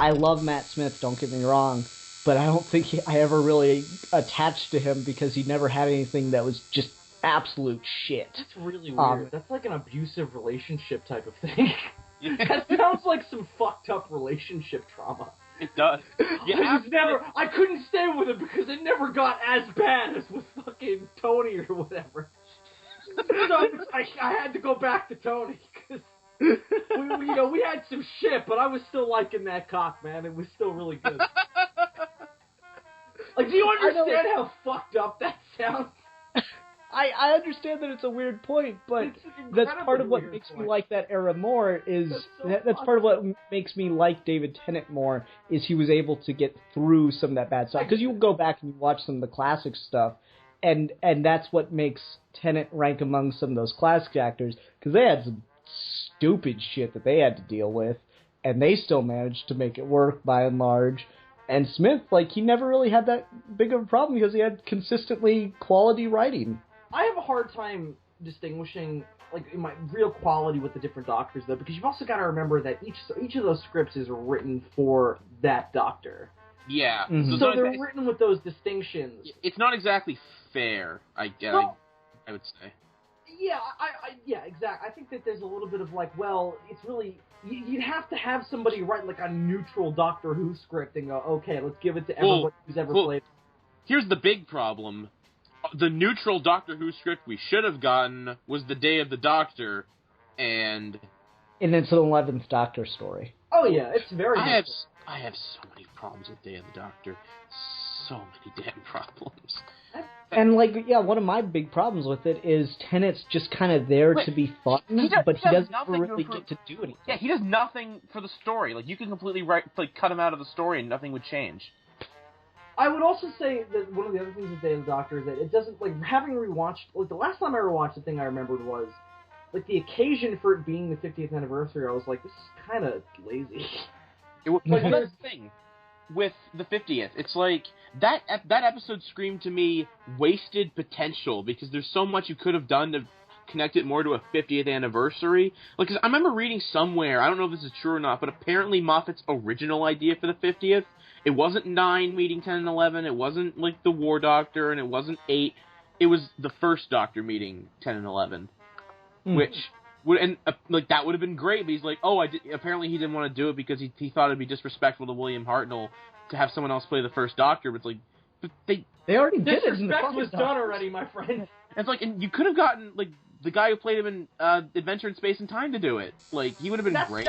I love Matt Smith, don't get me wrong, but I don't think I ever really attached to him because he never had anything that was just absolute shit. That's really weird. That's like an abusive relationship type of thing. That sounds like some fucked up relationship trauma. It does. I couldn't stay with it because it never got as bad as with fucking Tony or whatever. So I had to go back to Tony because we had some shit, but I was still liking that cock, man. It was still really good. Like, do you understand how fucked up that sounds? I understand that it's a weird point, but that's part of what makes me like that era more. That's part of what makes me like David Tennant more. Is he was able to get through some of that bad stuff, because you go back and you watch some of the classic stuff, and that's what makes Tennant rank among some of those classic actors, because they had some stupid shit that they had to deal with, and they still managed to make it work by and large. And Smith, like, he never really had that big of a problem because he had consistently quality writing. I have a hard time distinguishing, like, my real quality with the different doctors, though, because you've also got to remember that each of those scripts is written for that doctor. Yeah. Mm-hmm. So they're written with those distinctions. It's not exactly fair, I would say. Yeah, yeah, exactly. I think that there's a little bit of, like, well, it's really... You'd have to have somebody write, like, a neutral Doctor Who script and go, okay, let's give it to everybody who's ever played. Here's the big problem. The neutral Doctor Who script we should have gotten was The Day of the Doctor, and it's an 11th Doctor story. Oh yeah, it's very. I have so many problems with Day of the Doctor, so many damn problems. And one of my big problems with it is Tennant's just kind of there to be fun, but he doesn't really get to do anything. Yeah, he does nothing for the story. Like, you can completely cut him out of the story and nothing would change. I would also say that one of the other things with Day of the Doctor is that it doesn't, like, having rewatched, like, the last time I rewatched the thing I remembered was, like, the occasion for it being the 50th anniversary, I was like, this is kind of lazy. That's the thing with the 50th. It's like, that episode screamed to me wasted potential, because there's so much you could have done to connect it more to a 50th anniversary. Like, 'cause I remember reading somewhere, I don't know if this is true or not, but apparently Moffat's original idea for the 50th, it wasn't 9 meeting 10 and 11, it wasn't, like, the War Doctor, and it wasn't 8, it was the first Doctor meeting 10 and 11. Which, that would have been great, but he's like, apparently he didn't want to do it because he thought it'd be disrespectful to William Hartnell to have someone else play the first Doctor, but it's like, they already did it. Disrespect was done already, my friend. And it's like, and you could have gotten, like, the guy who played him in Adventure in Space and Time to do it. Like, he would have been great.